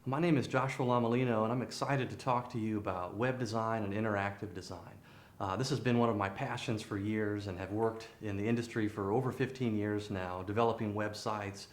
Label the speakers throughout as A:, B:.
A: My name is Joshua Lomelino, and I'm excited to talk to you about web design and interactive design. This has been one of my passions for years and have worked in the industry for over 15 years now, developing websites,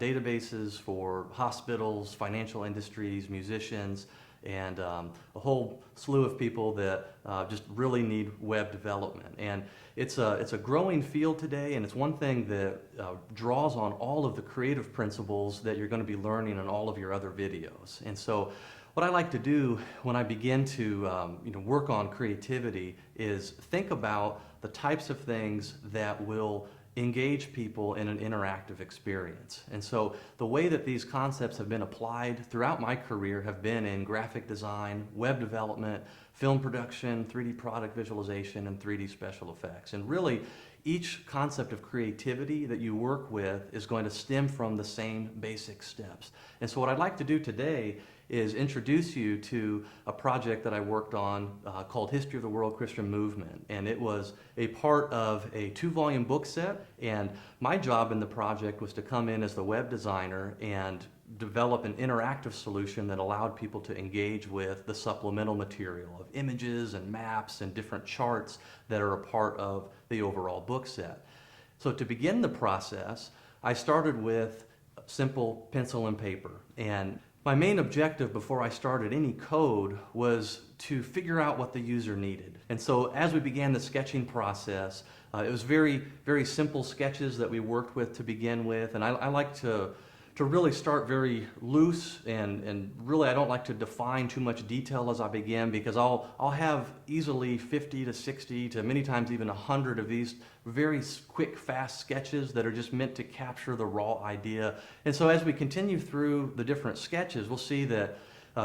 A: databases for hospitals, financial industries, musicians, and a whole slew of people that just really need web development. And it's a growing field today, and it's one thing that draws on all of the creative principles that you're going to be learning in all of your other videos. And so what I like to do when I begin to work on creativity is think about the types of things that will engage people in an interactive experience. And so the way that these concepts have been applied throughout my career have been in graphic design, web development, film production, 3D product visualization, and 3D special effects. And really, each concept of creativity that you work with is going to stem from the same basic steps. And so what I'd like to do today is introduce you to a project that I worked on called History of the World Christian Movement. And it was a part of a 2-volume book set, and my job in the project was to come in as the web designer and develop an interactive solution that allowed people to engage with the supplemental material of images and maps and different charts that are a part of the overall book set. So to begin the process, I started with simple pencil and paper. And my main objective before I started any code was to figure out what the user needed. And so as we began the sketching process, it was very, very simple sketches that we worked with to begin with. And I like to really start very loose, and really I don't like to define too much detail as I begin, because I'll have easily 50 to 60 to many times even 100 of these very quick, fast sketches that are just meant to capture the raw idea. And so as we continue through the different sketches, we'll see that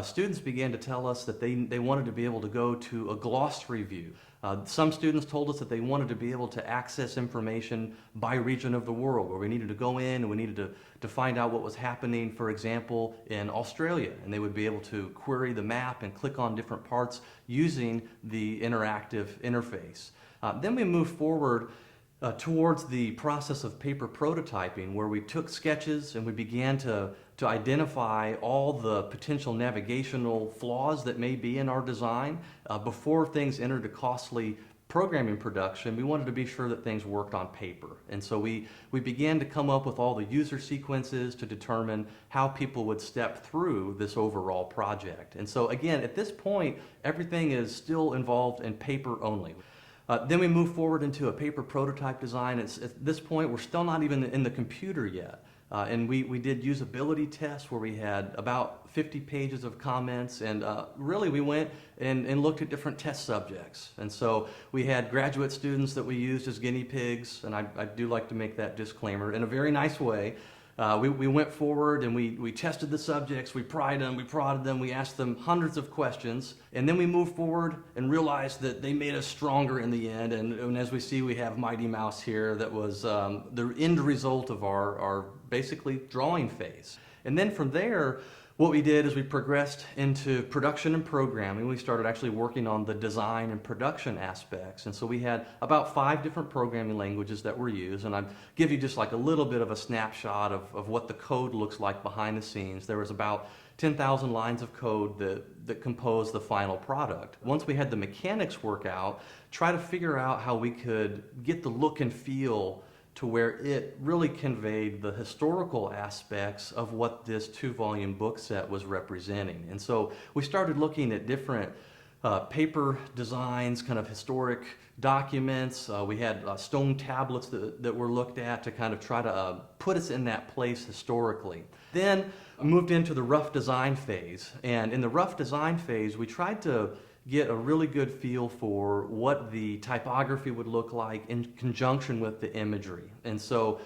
A: students began to tell us that they wanted to be able to go to a glossary view. Some students told us that they wanted to be able to access information by region of the world, where we needed to go in and we needed to find out what was happening, for example, in Australia. And they would be able to query the map and click on different parts using the interactive interface. Then we moved forward towards the process of paper prototyping, where we took sketches and we began to identify all the potential navigational flaws that may be in our design. Before things entered a costly programming production, we wanted to be sure that things worked on paper. And so we began to come up with all the user sequences to determine how people would step through this overall project. And so again, at this point, everything is still involved in paper only. Then we move forward into a paper prototype design. At this point, we're still not even in the computer yet. And we did usability tests where we had about 50 pages of comments, and really we went and looked at different test subjects. And so we had graduate students that we used as guinea pigs, and I do like to make that disclaimer in a very nice way. We went forward and we tested the subjects, we pried them, we prodded them, we asked them hundreds of questions, and then we moved forward and realized that they made us stronger in the end. And as we see, we have Mighty Mouse here that was the end result of our basically drawing phase. And then from there, what we did is we progressed into production and programming. We started actually working on the design and production aspects. And so we had about 5 different programming languages that were used. And I'll give you just like a little bit of a snapshot of what the code looks like behind the scenes. There was about 10,000 lines of code that composed the final product. Once we had the mechanics work out, try to figure out how we could get the look and feel to where it really conveyed the historical aspects of what this 2-volume book set was representing. And so we started looking at different paper designs, kind of historic documents. We had stone tablets that were looked at to kind of try to put us in that place historically. Then I moved into the rough design phase. And in the rough design phase, we tried to get a really good feel for what the typography would look like in conjunction with the imagery. And so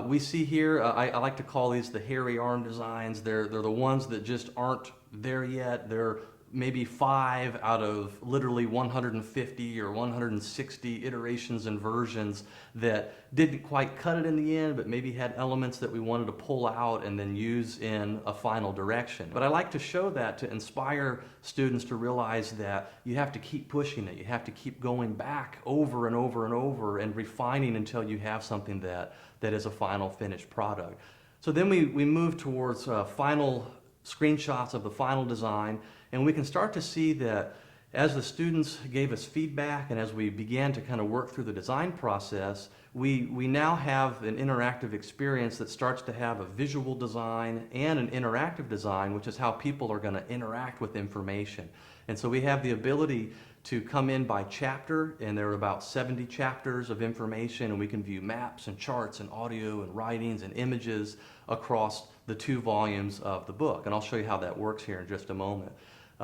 A: we see here, I like to call these the hairy arm designs. They're the ones that just aren't there yet. They're maybe 5 out of literally 150 or 160 iterations and versions that didn't quite cut it in the end, but maybe had elements that we wanted to pull out and then use in a final direction. But I like to show that to inspire students to realize that you have to keep pushing it. You have to keep going back over and over and over and refining until you have something that is a final finished product. So then we move towards final screenshots of the final design, and we can start to see that as the students gave us feedback and as we began to kind of work through the design process, we now have an interactive experience that starts to have a visual design and an interactive design, which is how people are going to interact with information. And so we have the ability to come in by chapter, and there are about 70 chapters of information, and we can view maps and charts and audio and writings and images across the 2 volumes of the book. And I'll show you how that works here in just a moment.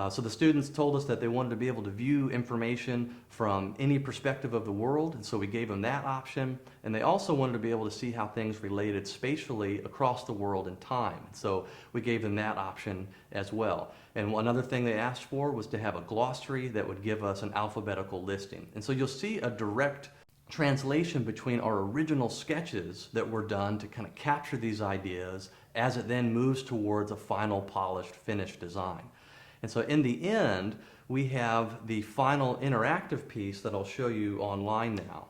A: So the students told us that they wanted to be able to view information from any perspective of the world, and so we gave them that option. And they also wanted to be able to see how things related spatially across the world in time. So we gave them that option as well. And another thing they asked for was to have a glossary that would give us an alphabetical listing. And so you'll see a direct translation between our original sketches that were done to kind of capture these ideas as it then moves towards a final polished, finished design. And so in the end, we have the final interactive piece that I'll show you online now.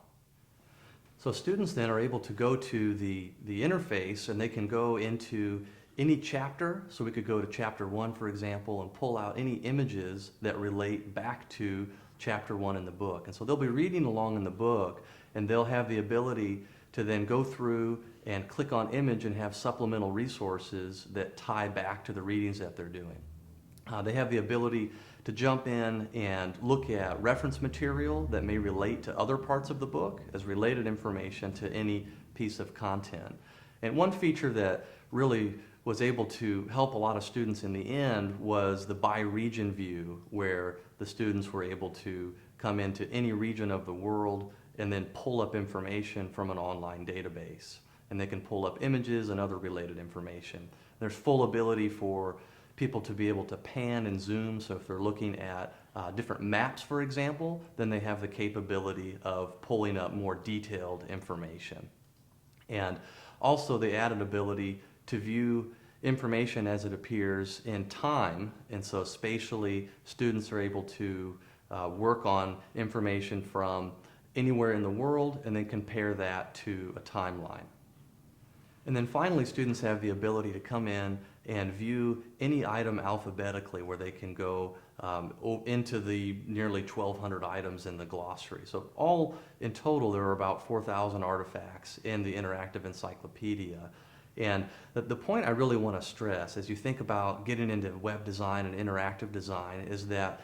A: So students then are able to go to the interface, and they can go into any chapter. So we could go to chapter 1, for example, and pull out any images that relate back to chapter 1 in the book. And so they'll be reading along in the book, and they'll have the ability to then go through and click on image and have supplemental resources that tie back to the readings that they're doing. They have the ability to jump in and look at reference material that may relate to other parts of the book as related information to any piece of content. And one feature that really was able to help a lot of students in the end was the by region view, where the students were able to come into any region of the world and then pull up information from an online database. And they can pull up images and other related information. There's full ability for people to be able to pan and zoom. So if they're looking at different maps, for example, then they have the capability of pulling up more detailed information. And also the added ability to view information as it appears in time. And so spatially, students are able to work on information from anywhere in the world and then compare that to a timeline. And then finally, students have the ability to come in and view any item alphabetically, where they can go into the nearly 1,200 items in the glossary. So all in total, there are about 4,000 artifacts in the interactive encyclopedia. And the point I really want to stress as you think about getting into web design and interactive design is that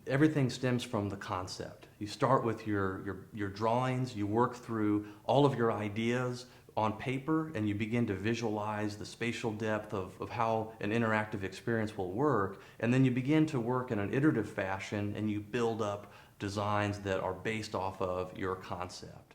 A: everything stems from the concept. You start with your drawings, you work through all of your ideas on paper, and you begin to visualize the spatial depth of how an interactive experience will work, and then you begin to work in an iterative fashion and you build up designs that are based off of your concept.